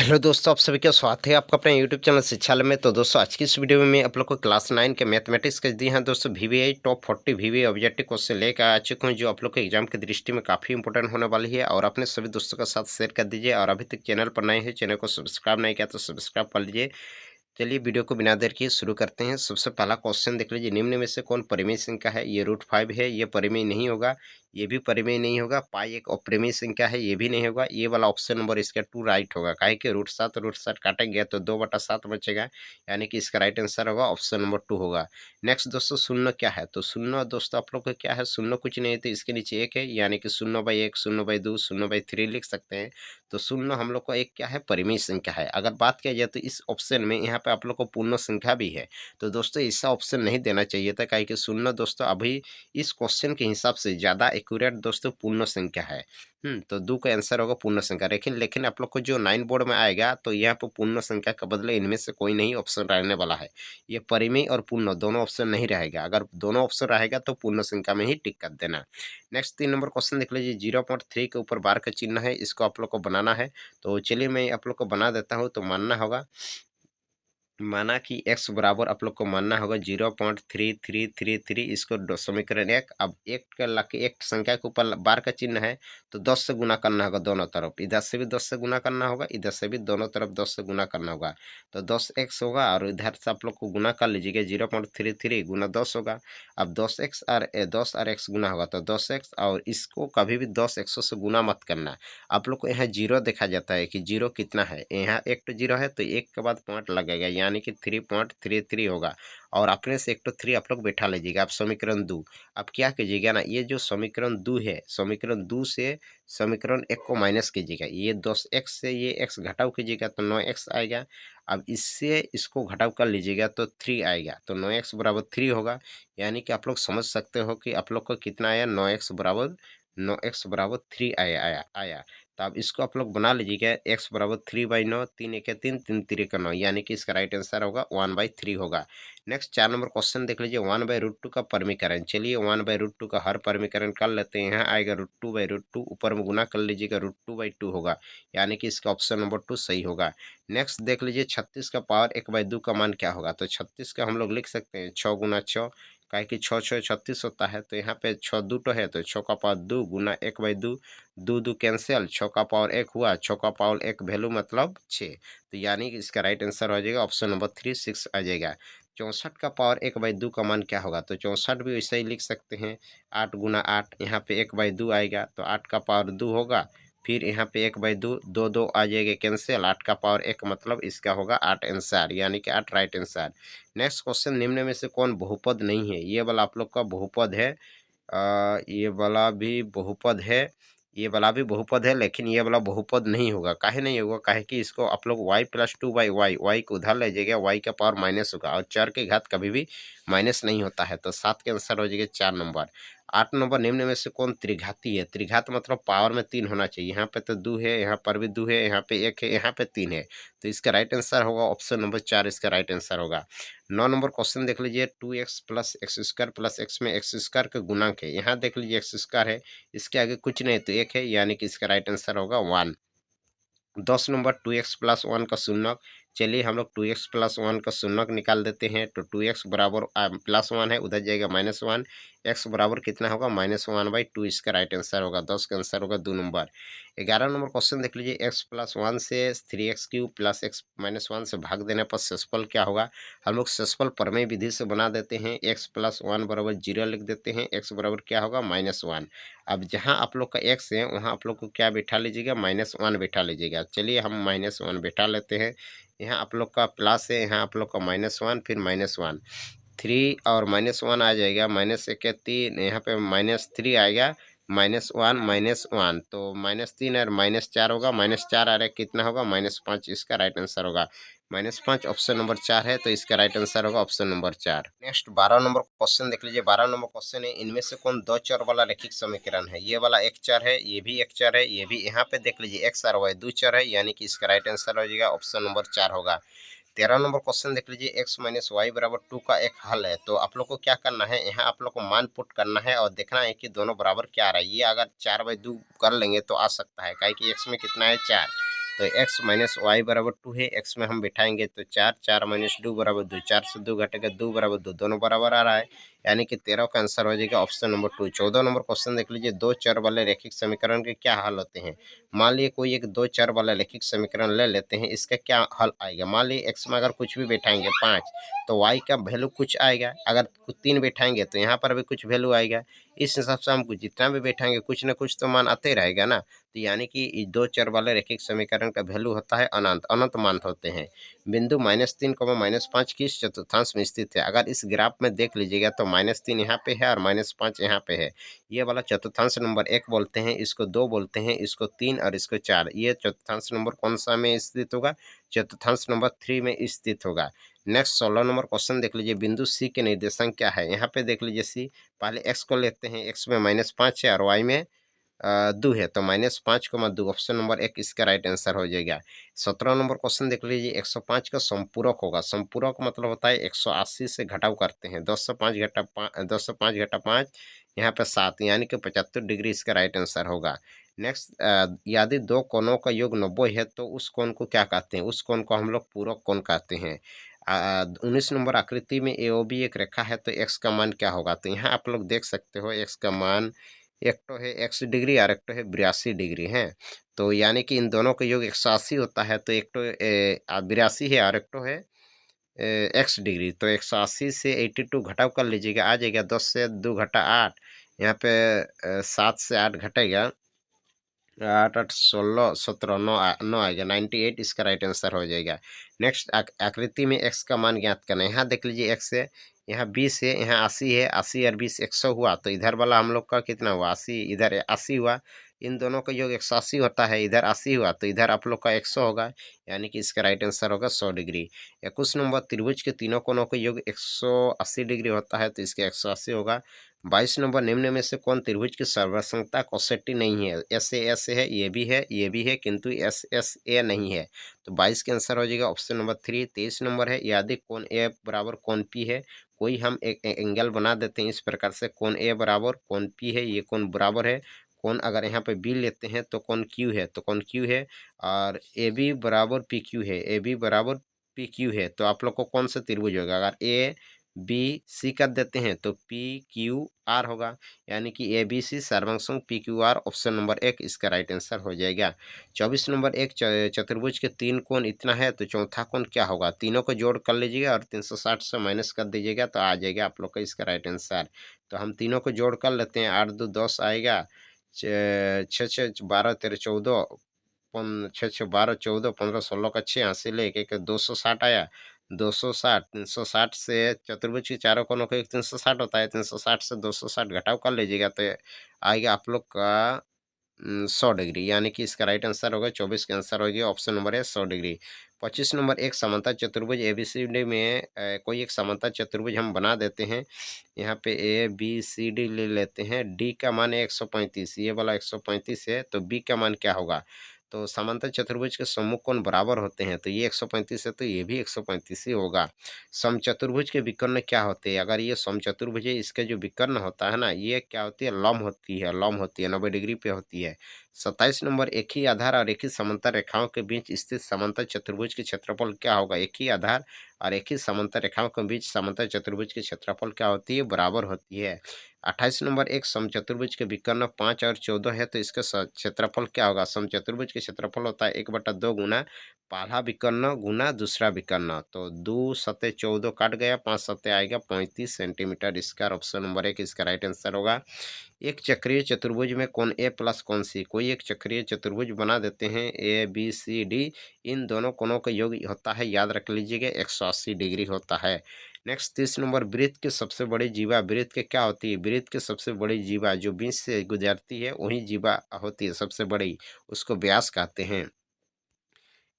Hello दोस्तों, आप सभी का स्वागत है आपका अपने यूट्यूब चैनल शिक्षालय में। तो दोस्तों आज की इस वीडियो में मैं आप लोग को क्लास 9 के मैथमेटिक्स के दी हैं दोस्तों VVI top 40 VVI objective question लेकर आ चुका हूं, जो आप लोग के एग्जाम की दृष्टि में काफ़ी इंपॉर्टेंट होने वाली है। और अपने सभी दोस्तों के साथ शेयर कर दीजिए, और अभी तक चैनल पर नए हैं, चैनल को सब्सक्राइब नहीं किया तो सब्सक्राइब कर लीजिए। चलिए वीडियो को बिना देर किए शुरू करते हैं। सबसे पहला क्वेश्चन देख लीजिए, निम्न में से कौन परिमेय संख्या है? ये √5 है, ये परिमेय नहीं होगा, ये भी परिमेय नहीं होगा। पाई एक अपरिमेय संख्या है, ये भी नहीं होगा। ये वाला ऑप्शन नंबर इसका 2 राइट होगा। काहे कि √7 काटेंगे तो 2/7 बचेगा, यानी कि इसका राइट आंसर होगा ऑप्शन नंबर 2 होगा। नेक्स्ट दोस्तों, शून्य क्या है? तो शून्य दोस्तों आप लोग का क्या है? शून्य कुछ नहीं है, तो इसके नीचे एक है, यानी कि 0/1, 0/2, 0/3 लिख सकते हैं। तो शून्य हम लोग को एक क्या है? परिमेय संख्या है। अगर बात किया जाए तो इस ऑप्शन में यहाँ पे आप लोग को पूर्ण संख्या भी है। तो दोस्तों ऐसा ऑप्शन नहीं देना चाहिए था, काहे कि शून्य दोस्तों अभी इस क्वेश्चन के हिसाब से ज़्यादा एक्यूरेट दोस्तों पूर्ण संख्या है। तो 2 का आंसर होगा पूर्ण संख्या। लेकिन लेकिन आप लोग को जो 9 बोर्ड में आएगा तो यहाँ पर पूर्ण संख्या के बदले इनमें से कोई नहीं ऑप्शन रहने वाला है। ये परिमेय और पूर्ण दोनों ऑप्शन नहीं रहेगा। अगर दोनों ऑप्शन रहेगा तो पूर्ण संख्या में ही टिक कर देना। नेक्स्ट 3 नंबर क्वेश्चन देख लीजिए, 0.3 के ऊपर बार का चिन्ह है, इसको आप लोग को बनाना है। तो चलिए मैं आप लोग को बना देता हूँ। तो मानना होगा, माना कि x बराबर आप लोग को मानना होगा 0.3333, इसको समीकरण एक। अब एक का लके एक संख्या के ऊपर बार का चिन्ह है, तो 10 से गुना करना होगा दोनों तरफ। इधर से भी 10 से गुना करना होगा, इधर से भी दोनों तरफ 10 से गुना करना होगा। तो 10x होगा, और इधर से आप लोग को गुना कर लीजिएगा, 0.33 गुना 10 होगा। अब 10x और 10 और x गुना होगा तो 10x, और इसको कभी भी 10 से गुना मत करना। आप लोग को यहाँ जीरो देखा जाता है कि जीरो कितना है। यहाँ एक तो जीरो है, तो एक के बाद पॉइंट लगेगा, यानी कि 3.33 होगा। और अपने से एक तो 3 आप लोग बैठा लीजिएगा। आप समीकरण 2 अब क्या कीजिएगा ना, ये जो समीकरण 2 है, समीकरण 2 से समीकरण 1 को माइनस कीजिएगा। ये 10x से ये x घटाव कीजिएगा तो 9x आएगा। अब इससे इसको घटाव कर लीजिएगा तो 3 आएगा, तो 9x बराबर 3 होगा। यानी कि आप लोग समझ सकते हो कि आप लोग को कितना आया, 9x बराबर 3 आया। तो अब इसको आप लोग बना लीजिएगा, x बराबर 3/9, 3 1 3, 3 3 9, यानी कि इसका राइट आंसर होगा 1/3 होगा। नेक्स्ट 4 नंबर क्वेश्चन देख लीजिए, 1/√2 का परमीकरण। चलिए 1/√2 का हर परमीकरण कर लेते हैं। यहाँ आएगा √2/√2, ऊपर में गुना कर लीजिएगा, √2/2 होगा, यानी कि इसका ऑप्शन नंबर 2 सही होगा। नेक्स्ट देख लीजिए, 36 का पावर 1/2 का मान क्या होगा? तो 36 का हम लोग लिख सकते हैं 6 गुना 6, काहे कि 6 6 36 होता है। तो यहाँ पे 6 2 तो है, तो 6 का पावर 2 गुना 1/2, 2 2 कैंसिल, 6 का पावर 1 हुआ, 6 का पावर 1 वैल्यू मतलब 6। तो यानी कि इसका राइट आंसर हो जाएगा ऑप्शन नंबर 3 6 आ जाएगा। 64 का पावर 1/2 का मान क्या होगा? तो 64 भी वैसे ही लिख सकते हैं, 8 गुना 8, यहाँ पे 1/2 आएगा, तो 8 का पावर 2 होगा। फिर यहाँ पे 1/2, 2 2 आ जाएगा कैंसिल, 8 का पावर 1 मतलब इसका होगा 8 आंसर, यानी कि 8 राइट आंसर। नेक्स्ट क्वेश्चन, निम्न में से कौन बहुपद नहीं है? ये वाला आप लोग का बहुपद है, ये वाला भी बहुपद है, ये वाला भी बहुपद है, लेकिन ये वाला बहुपद नहीं होगा। काहे नहीं होगा? काहे कि इसको आप लोग y+2/y, y को उधर ले जाइएगा, y का पावर माइनस होगा, और 4 के घात कभी भी माइनस नहीं होता है। तो 7 के आंसर हो जाएगा 4 नंबर। 8 नंबर, निम्न में से कौन त्रिघाती है? त्रिघात मतलब पावर में 3 होना चाहिए। यहाँ पे तो 2 है, यहाँ पर भी 2 है, यहाँ पे 1 है, यहाँ पे 3 है। तो इसका राइट आंसर होगा ऑप्शन नंबर 4, इसका राइट आंसर होगा। 9 नंबर क्वेश्चन देख लीजिए, 2x plus x² plus x में x² का गुणांक है। यहाँ देख लीजिए x² है, इसके आगे कुछ नहीं तो 1 है, यानी कि इसका राइट आंसर होगा 1। 10 नंबर, 2x प्लस 1 का शून्यक। चलिए हम लोग 2x प्लस 1 का शून्यक निकाल देते हैं। तो 2x बराबर प्लस 1 है, उधर जाएगा -1, x बराबर कितना होगा? -1/2, इसका राइट आंसर होगा। 10 का आंसर होगा 2 नंबर। 11 नंबर क्वेश्चन देख लीजिए, x प्लस 1 से 3x³ प्लस x -1 से भाग देने पर शेषफल क्या होगा? हम लोग शेषफल प्रमेय विधि से बना देते हैं। x प्लस 1 बराबर 0 लिख देते हैं, x बराबर क्या होगा? -1। अब जहाँ आप लोग का x है, वहाँ आप लोग को क्या बैठा लीजिएगा? -1 बैठा लीजिएगा। चलिए हम -1 बैठा लेते हैं। यहाँ आप लोग का प्लस है, यहाँ आप लोग का -1, फिर -1, 3 और -1 आ जाएगा, -1 या 3, यहाँ पे -3 आएगा, -1 -1, तो -3 और -4 होगा, -4 आ रहा है, कितना होगा? -5, इसका राइट आंसर होगा। -5 ऑप्शन नंबर 4 है, तो इसका राइट आंसर होगा option number 4। Next 12 number question देख लीजिए, 12 नंबर क्वेश्चन है, इनमें से कौन 2 चर वाला रैखिक समीकरण है? ये वाला एक चर है, ये भी एक चर है, ये भी। यहाँ पे देख लीजिए x और y 2 चर है, यानी कि इसका राइट आंसर हो जाएगा ऑप्शन नंबर 4 होगा। 13 नंबर क्वेश्चन देख लीजिए, x माइनस वाई बराबर 2 का एक हल है। तो आप लोग को क्या करना है, यहाँ आप लोग को मान पुट करना है और देखना है कि दोनों बराबर क्या आ रहा है। ये अगर 4/2 कर लेंगे तो आ सकता है, काहे कि x में कितना है 4, तो एक्स माइनस वाई बराबर 2 है। एक्स में हम बिठाएंगे तो 4, 4 माइनस 2 बराबर 2, 4 से 2 घटेगा 2 बराबर 2, दोनों बराबर आ रहा है, यानी कि 13 का आंसर हो जाएगा ऑप्शन नंबर 2। 14 नंबर क्वेश्चन देख लीजिए, दो चर वाले रैखिक समीकरण के क्या हल होते हैं। मान लिए कोई एक दो चर वाला रैखिक समीकरण ले लेते हैं, इसका क्या हल आएगा। मान लिए एक्स में अगर कुछ भी बैठाएंगे 5, तो वाई का वैल्यू कुछ आएगा, अगर 3 बैठाएंगे तो यहाँ पर भी कुछ वैल्यू आएगा। इस हिसाब से हमको जितना भी बैठाएंगे कुछ ना कुछ तो मान आते रहेगा ना। तो यानी कि दो चर वाले रैखिक समीकरण का वैल्यू होता है अनंत, अनंत मान होते हैं। बिंदु -3, -5 किस चतुर्थांश में स्थित है। अगर इस ग्राफ में देख लीजिएगा तो -3 यहाँ पे है और -5 यहाँ पे है। ये वाला चतुर्थांश नंबर 1 बोलते हैं, इसको 2 बोलते हैं, इसको 3 और इसको 4। ये चतुर्थांश नंबर कौन सा में स्थित होगा, चतुर्थांश नंबर 3 में स्थित होगा। नेक्स्ट 16 नंबर क्वेश्चन देख लीजिए, बिंदु सी के निर्देशांक क्या है। यहाँ पे देख लीजिए सी, पहले एक्स को लेते हैं, एक्स में -5 है और वाई में 2 है, तो -5, 2 ऑप्शन नंबर 1 इसका राइट आंसर हो जाएगा। 17 नंबर क्वेश्चन देख लीजिए, 105 का संपूरक होगा। संपूरक मतलब होता है 180 से घटाव करते हैं, 10 से 5 घटा 5, 10 से 5 घटा 5, यहाँ पे 7, यानी कि 75 डिग्री इसका राइट आंसर होगा। नेक्स्ट, यदि दो कोणों का योग 90 है तो उस कोण को क्या कहते हैं। उस कोण को हम लोग पूरक कोण कहते हैं। 19 नंबर आकृति में AOB एक रेखा है, तो एक्स का मान क्या होगा। तो यहाँ आप लोग देख सकते हो एक्स का मान, एक तो है 100 डिग्री और एक तो है 82 डिग्री है। तो यानी कि इन दोनों का योग 180 होता है, तो एक तो 82 है और एक तो है एक्स डिग्री। तो 180 से 82 घटाव कर लीजिएगा, आ जाएगा 10 से 2 घटा 8, यहाँ पे 7 से 8 घटेगा, 8 8 16 17 9 आएगा, 98 इसका राइट आंसर हो जाएगा। नेक्स्ट, आकृति में एक्स का मान ज्ञात करना है। यहाँ देख लीजिए एक्स है, यहाँ 20 है, यहाँ 80 है, 80 और 20 100 हुआ, तो इधर वाला हम लोग का कितना हुआ 80, इधर 80 हुआ। इन दोनों का योग 180 होता है, इधर 80 हुआ, तो इधर आप लोग का 100 होगा, यानी कि इसका राइट आंसर होगा 100 डिग्री। 21 नंबर, त्रिभुज के तीनों कोणों का योग 180 डिग्री होता है, तो इसके 180 होगा। 22 नंबर, निम्न में से कौन त्रिभुज की सर्वसंगता कोसेटी नहीं है। एस ए एस है, ये भी है, ये भी है, किंतु एस एस ए नहीं है, तो 22 के आंसर हो जाएगा ऑप्शन नंबर 3। 23 नंबर है, यदि कोण ए बराबर कोण पी है, कोई हम एक एंगल बना देते हैं इस प्रकार से, कोण ए बराबर कोण पी है, ये कोण बराबर है कोण, अगर यहाँ पे बी लेते हैं तो कोण क्यू है, तो कोण क्यू है, और ए बी बराबर पी क्यू है, ए बी बराबर पी क्यू है, तो आप लोग को कौन सा त्रिभुज होगा। अगर ए बी सी कर देते हैं तो पी क्यू आर होगा, यानी कि ए बी सी सर्वंग P Q R, option number 1 इसका राइट आंसर हो जाएगा। 24 नंबर, एक चतुर्भुज के 3 कोण इतना है, तो चौथा कोण क्या होगा। तीनों को जोड़ कर लीजिएगा और 360 से माइनस कर दीजिएगा, तो आ जाएगा आप लोग का इसका राइट आंसर। तो हम तीनों को जोड़ कर लेते हैं, 8 2 10 आएगा, 6 6 12 13 14, 6 6 12 14 15 16 का 6, यहाँ से ले एक 260 आया, 260 360 से चतुर्भुज के चारों कोनों का एक 360 होता है, 360 से 260 घटाव कर लीजिएगा, तो आएगा आप लोग का 100 डिग्री, यानी कि इसका राइट आंसर होगा 24 का आंसर होगी ऑप्शन नंबर है 100 डिग्री। 25 नंबर, एक समांतर चतुर्भुज ABCD में कोई एक समांतर चतुर्भुज हम बना देते हैं। यहाँ पे ABCD ले लेते हैं, डी का मान है 135, ये वाला 135 है, तो बी का मान क्या होगा। तो समांतर चतुर्भुज के सम्मुख कोण बराबर होते हैं, तो ये 135 है, तो ये भी 135 ही होगा। समचतुर्भुज के विकर्ण क्या होते हैं। अगर ये समचतुर्भुज है, इसका जो विकर्ण होता है ना, ये क्या होती है, लंब होती है, लंब होती है, 90 डिग्री पे होती है। 27 नंबर, एक ही आधार और एक ही समांतर रेखाओं के बीच स्थित समांतर चतुर्भुज के क्षेत्रफल क्या होगा। एक ही आधार और एक ही समांतर रेखाओं के बीच समांतर चतुर्भुज की क्षेत्रफल क्या होती है, बराबर होती है। 28 नंबर, एक समचतुर्भुज के विकर्ण 5 और 14 है, तो इसका क्षेत्रफल क्या होगा। समचतुर्भुज के क्षेत्रफल होता है 1/2 गुना पहला विकर्ण गुना दूसरा विकर्ण, तो 2 सत्ते 14 काट गया, 5 सत्ते आएगा 35 सेंटीमीटर, इसका ऑप्शन नंबर 1 इसका राइट आंसर होगा। एक चक्रीय चतुर्भुज में कोण ए प्लस कोण सी, कोई एक चक्रीय चतुर्भुज बना देते हैं ABCD, इन दोनों कोणों का योग होता है, याद रख लीजिएगा 180 डिग्री होता है। नेक्स्ट 30 नंबर, वृत्त की सबसे बड़ी जीवा, वृत्त के क्या होती है। वृत्त की सबसे बड़ी जीवा जो बीच से गुजरती है वही जीवा होती है सबसे बड़ी, उसको व्यास कहते हैं।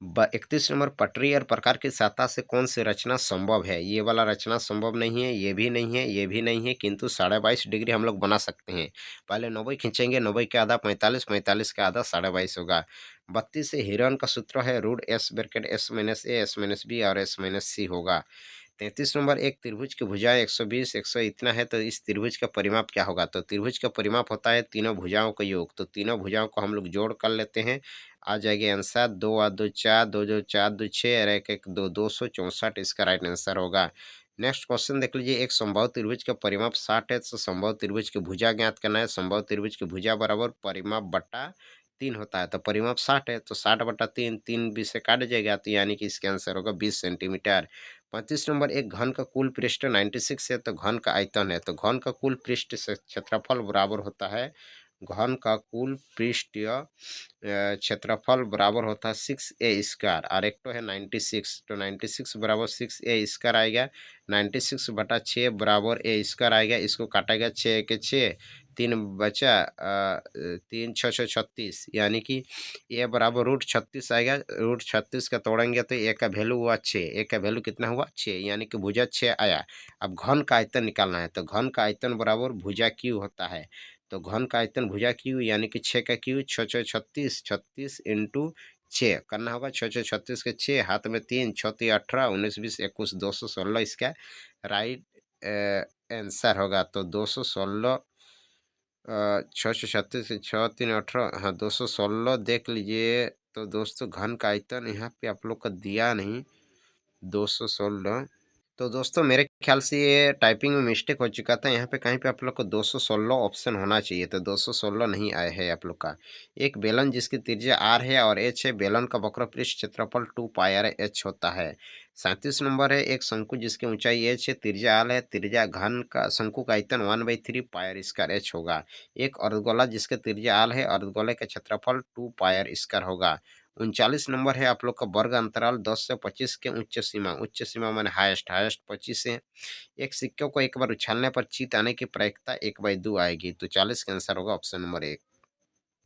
31 नंबर, पटरी और प्रकार की सहायता से कौन सी रचना संभव है। ये वाला रचना संभव नहीं है, ये भी नहीं है, ये भी नहीं है, किंतु 22.5 डिग्री हम लोग बना सकते हैं। पहले 90 खींचेंगे, 90 का आधा 45, 45 का आधा 22.5 होगा। 32 से हिरन का सूत्र है √S (S - A S - B और S - C होगा। 33 नंबर, एक त्रिभुज की भुजाएँ 120, 100 इतना है, तो इस त्रिभुज का परिमाप क्या होगा? तो त्रिभुज का परिमाप होता है तीनों भुजाओं का योग, तो तीनों भुजाओं को हम लोग जोड़ कर लेते हैं, आ जाएगा आंसर 2 8 2 4, 2 2 4 2 6 और 1 1 2 264 इसका राइट आंसर होगा। नेक्स्ट क्वेश्चन देख लीजिए, एक समबाहु त्रिभुज का परिमाप 60 है, तो समबाहु त्रिभुज की भुजा ज्ञात करना है। समबाहु त्रिभुज की भुजा बराबर परिमाप बटा 3 होता है, तो परिमाप 60 है, तो 60 बटा 3, 3 20 से काट जाएगा, तो यानी कि इसका आंसर होगा 20 सेंटीमीटर। 35 नंबर, एक घन का कुल पृष्ठ 96 है, तो घन का आयतन है, तो घन का कुल पृष्ठ से क्षेत्रफल बराबर होता है, घन का कुल पृष्ठीय क्षेत्रफल बराबर होता है 6a² और एक तो है 96, तो 96 बराबर 6a² आएगा। 96 बटा 6 बराबर a² आएगा, इसको काटेगा 6 के 6, 3 बचा 3 6 6 36, यानी कि ए बराबर रूट 36 आएगा। रूट 36 का तोड़ेंगे तो ए का वैल्यू हुआ 6, ए का वैल्यू कितना हुआ 6, यानी कि भुजा 6 आया। अब घन का आयतन निकालना है, तो घन का आयतन बराबर भुजा क्यू होता है, तो घन का आयतन भुजा क्यू यानी कि 6 का क्यू 6 6 36, 36 इंटू 6 करना होगा। 6 6 36 के 6, हाथ में 3, 6 3 18, 19 20 21 216 इसका राइट आंसर होगा। तो 216 छः सौ छत्तीस, छः तीन 18, हाँ 216 देख लीजिए। तो दोस्तों घन का आयतन यहाँ पे आप लोग का दिया नहीं, 216। तो दोस्तों मेरे ख्याल से ये टाइपिंग में मिस्टेक हो चुका था, यहाँ पे कहीं पे आप लोग को 216 ऑप्शन होना चाहिए, तो 216 नहीं आया है आप लोग का। एक बेलन जिसकी त्रिज्या आर है और एच है, बेलन का वक्र पृष्ठ क्षेत्रफल 2 पाई आर एच होता है। 37 नंबर है, एक शंकु जिसकी ऊंचाई एच है, त्रिज्या आर है, त्रिज्या घन का शंकु का आयतन 1/3 पाई आर स्क्वायर एच होगा। एक अर्धगोला जिसके त्रिज्या आर है, अर्धगोले का क्षेत्रफल 2 पाई आर स्क्वायर होगा। 39 नंबर है आप लोग का, वर्ग अंतराल 10 से 25 के उच्च सीमा माने हाईएस्ट, हाईएस्ट 25 है। एक सिक्के को एक बार उछालने पर जीत आने की प्रायिकता 1/2 आएगी, तो 40 का आंसर होगा ऑप्शन नंबर 1।